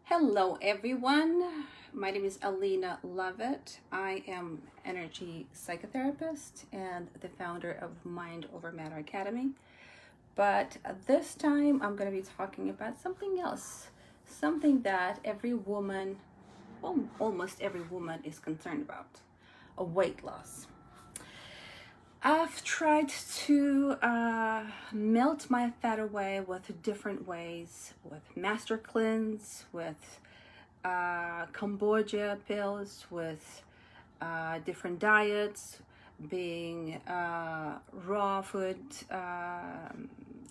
Hello, everyone. My name is Alina Lovett. I am energy psychotherapist and the founder of Mind Over Matter Academy. But this time, I'm going to be talking about something else, something that every woman, well, almost every woman, is concerned about: a weight loss. I've tried to melt my fat away with different ways, with Master Cleanse, with Cambodia pills, with different diets, being raw food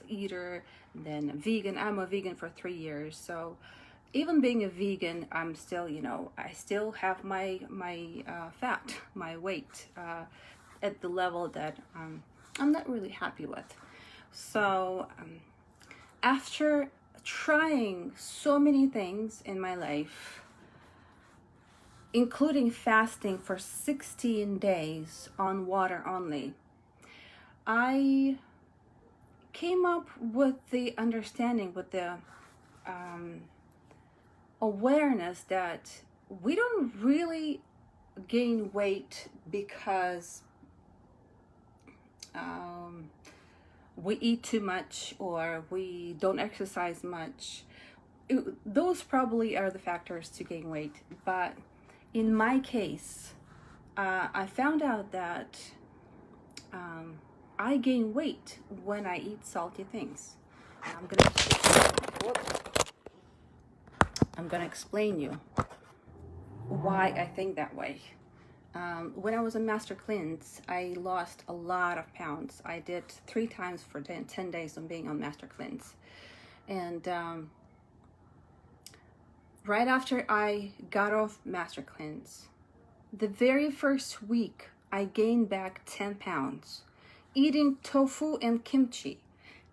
eater, then vegan. I'm a vegan for 3 years, so even being a vegan, I'm still, I still have my fat, my weight at the level that I'm not really happy with. So after trying so many things in my life, including fasting for 16 days on water only, I came up with the understanding, with the awareness that we don't really gain weight because we eat too much or we don't exercise much. Those probably are the factors to gain weight. But in my case, I found out that I gain weight when I eat salty things. I'm gonna explain you why I think that way. When I was on Master Cleanse, I lost a lot of pounds. I did 3 times for 10 days on being on Master Cleanse. And right after I got off Master Cleanse, the very first week, I gained back 10 pounds eating tofu and kimchi.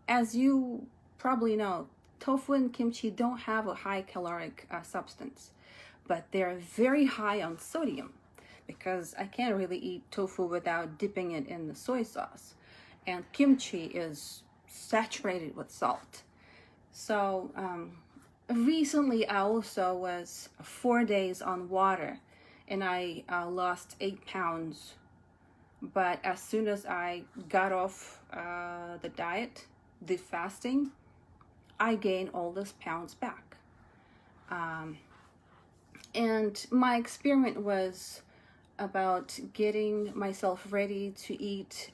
As you probably know, tofu and kimchi don't have a high caloric substance, but they're very high on sodium, because I can't really eat tofu without dipping it in the soy sauce. And kimchi is saturated with salt. So recently I also was 4 days on water and I lost 8 pounds. But as soon as I got off the diet, the fasting, I gained all those pounds back. And my experiment was about getting myself ready to eat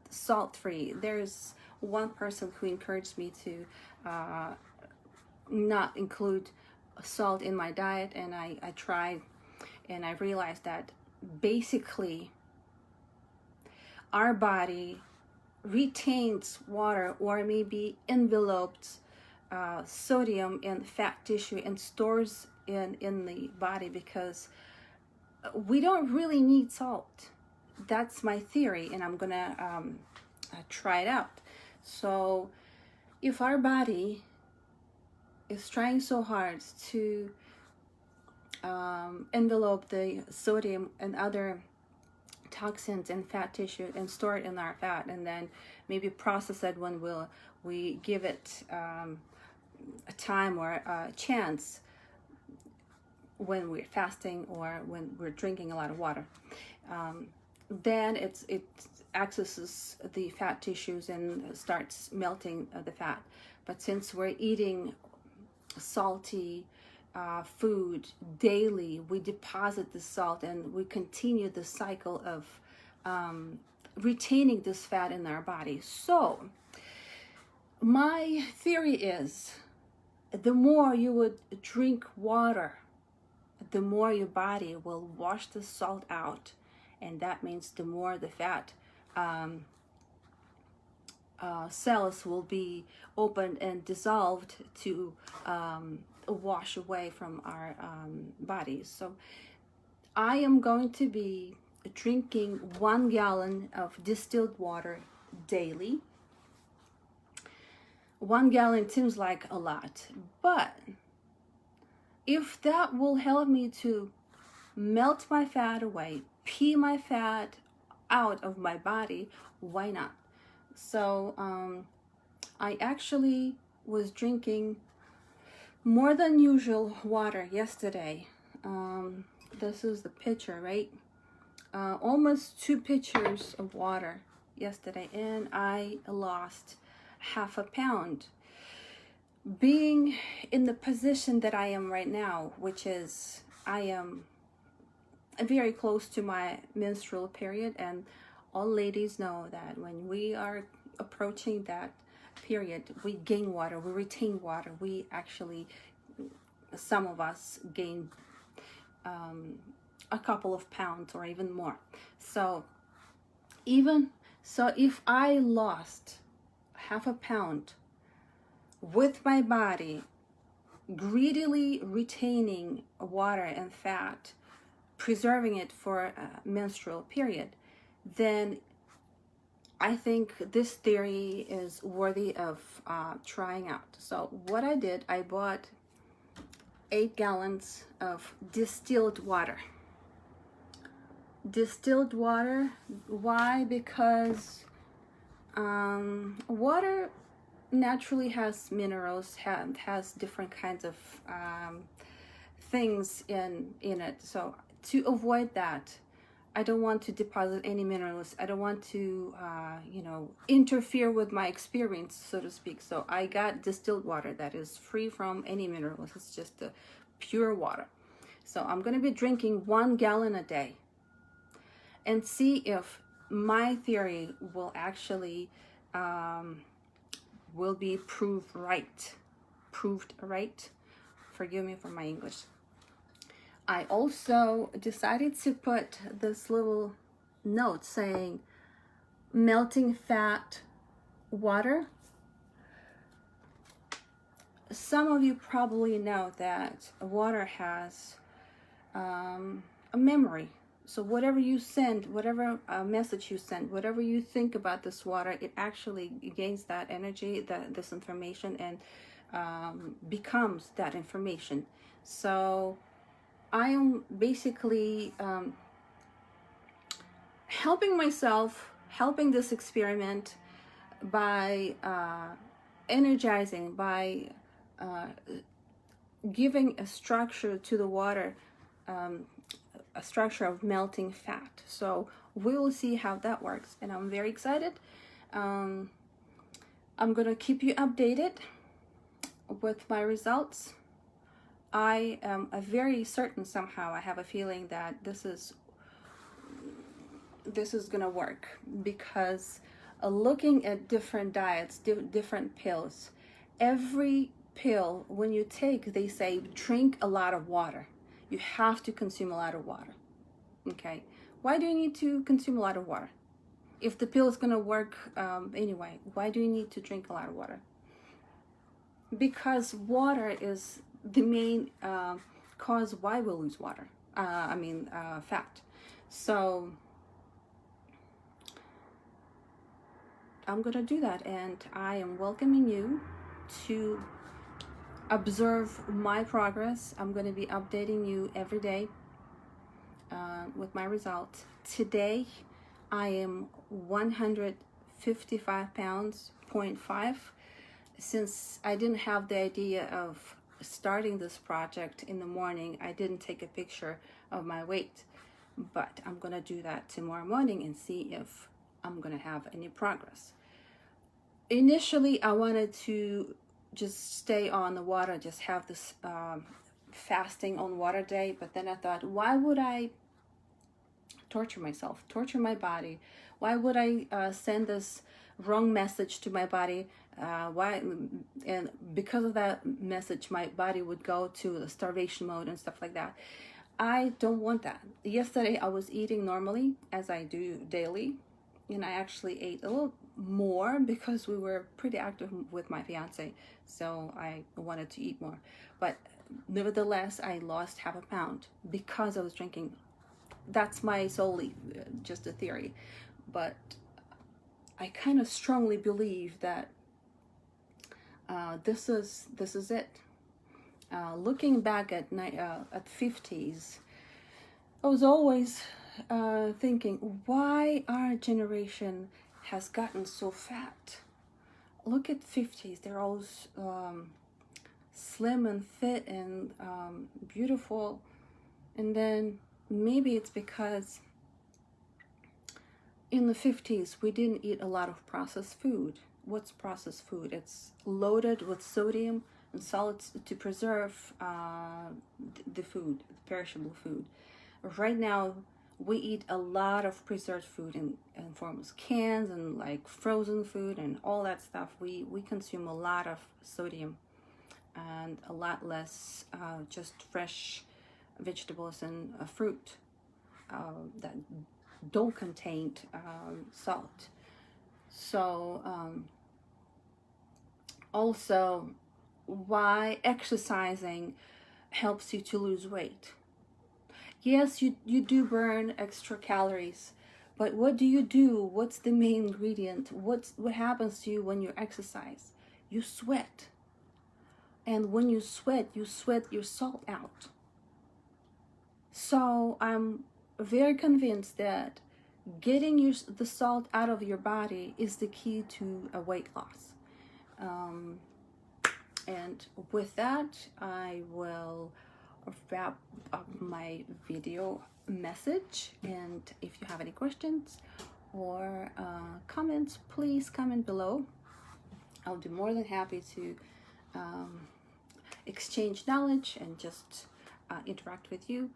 salt-free. There's one person who encouraged me to not include salt in my diet, and I tried, and I realized that basically our body retains water, or maybe enveloped sodium in fat tissue and stores in the body, because we don't really need salt. That's my theory, and I'm gonna try it out. So if our body is trying so hard to envelope the sodium and other toxins in fat tissue and store it in our fat, and then maybe process it when we give it a time or a chance, when we're fasting or when we're drinking a lot of water, then it accesses the fat tissues and starts melting the fat. But since we're eating salty food daily, we deposit the salt and we continue the cycle of retaining this fat in our body. So my theory is, the more you would drink water, the more your body will wash the salt out, and that means the more the fat cells will be opened and dissolved to wash away from our bodies. So I am going to be drinking 1 gallon of distilled water daily. 1 gallon seems like a lot, but if that will help me to melt my fat away, pee my fat out of my body, why not? So I actually was drinking more than usual water yesterday. This is the pitcher, right? Almost 2 pitchers of water yesterday, and I lost half a pound. Being in the position that I am right now, which is I am very close to my menstrual period, and all ladies know that when we are approaching that period, we gain water, we retain water, we actually, some of us gain a couple of pounds or even more. So if I lost half a pound with my body greedily retaining water and fat, preserving it for a menstrual period, then I think this theory is worthy of trying out. So what I did, I bought 8 gallons of distilled water. Distilled water, why? Because water naturally has minerals, has different kinds of things in it. So to avoid that, I don't want to deposit any minerals. I don't want to, interfere with my experience, so to speak. So I got distilled water that is free from any minerals. It's just the pure water. So I'm going to be drinking 1 gallon a day and see if my theory will actually will be proved right. Forgive me for my English. I also decided to put this little note saying melting fat water. Some of you probably know that water has a memory. So whatever you send, whatever message you send, whatever you think about this water, it actually gains that energy, this information, and becomes that information. So I am basically helping myself, helping this experiment by energizing, by giving a structure to the water, a structure of melting fat. So we will see how that works, and I'm very excited. I'm gonna keep you updated with my results. I am very certain, somehow I have a feeling that this is gonna work, because looking at different diets, different pills, every pill when you take, they say drink a lot of water. You have to consume a lot of water. Okay, why do you need to consume a lot of water? If the pill is gonna work anyway, why do you need to drink a lot of water? Because water is the main cause why we lose water. Fat. So I'm gonna do that, and I am welcoming you to observe my progress. I'm going to be updating you every day with my results. Today I am 155 pounds, 0.5. Since I didn't have the idea of starting this project in the morning, I didn't take a picture of my weight, but I'm going to do that tomorrow morning and see if I'm going to have any progress. Initially, I wanted to just stay on the water, just have this fasting on water day, but then I thought, why would I torture myself, torture my body? Why would I send this wrong message to my body? And because of that message, my body would go to the starvation mode and stuff like that. I don't want that. Yesterday I was eating normally, as I do daily, and I actually ate a little more because we were pretty active with my fiance, so I wanted to eat more. But nevertheless, I lost half a pound because I was drinking. That's my solely just a theory, but I kind of strongly believe that this is it. Looking back at 50s, I was always thinking, why our generation has gotten so fat. Look at 50s, they're all slim and fit and beautiful. And then maybe it's because in the 50s we didn't eat a lot of processed food. What's processed food? It's loaded with sodium and salts to preserve the food, the perishable food. Right now we eat a lot of preserved food in forms of cans and like frozen food and all that stuff. We consume a lot of sodium and a lot less just fresh vegetables and fruit that don't contain salt. So also, why exercising helps you to lose weight. Yes, you do burn extra calories, but what do you do? What's the main ingredient? What happens to you when you exercise? You sweat. And when you sweat your salt out. So I'm very convinced that getting the salt out of your body is the key to a weight loss. And with that, I will wrap up my video message. And if you have any questions or comments, please comment below. I'll be more than happy to exchange knowledge and just interact with you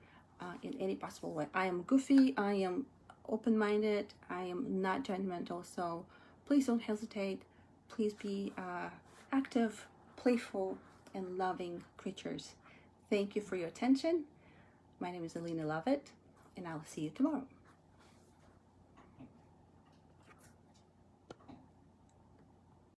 in any possible way. I am goofy, I am open-minded, I am not judgmental, so please don't hesitate. Please be active, playful, and loving creatures. Thank you for your attention. My name is Alina Lovett, and I'll see you tomorrow.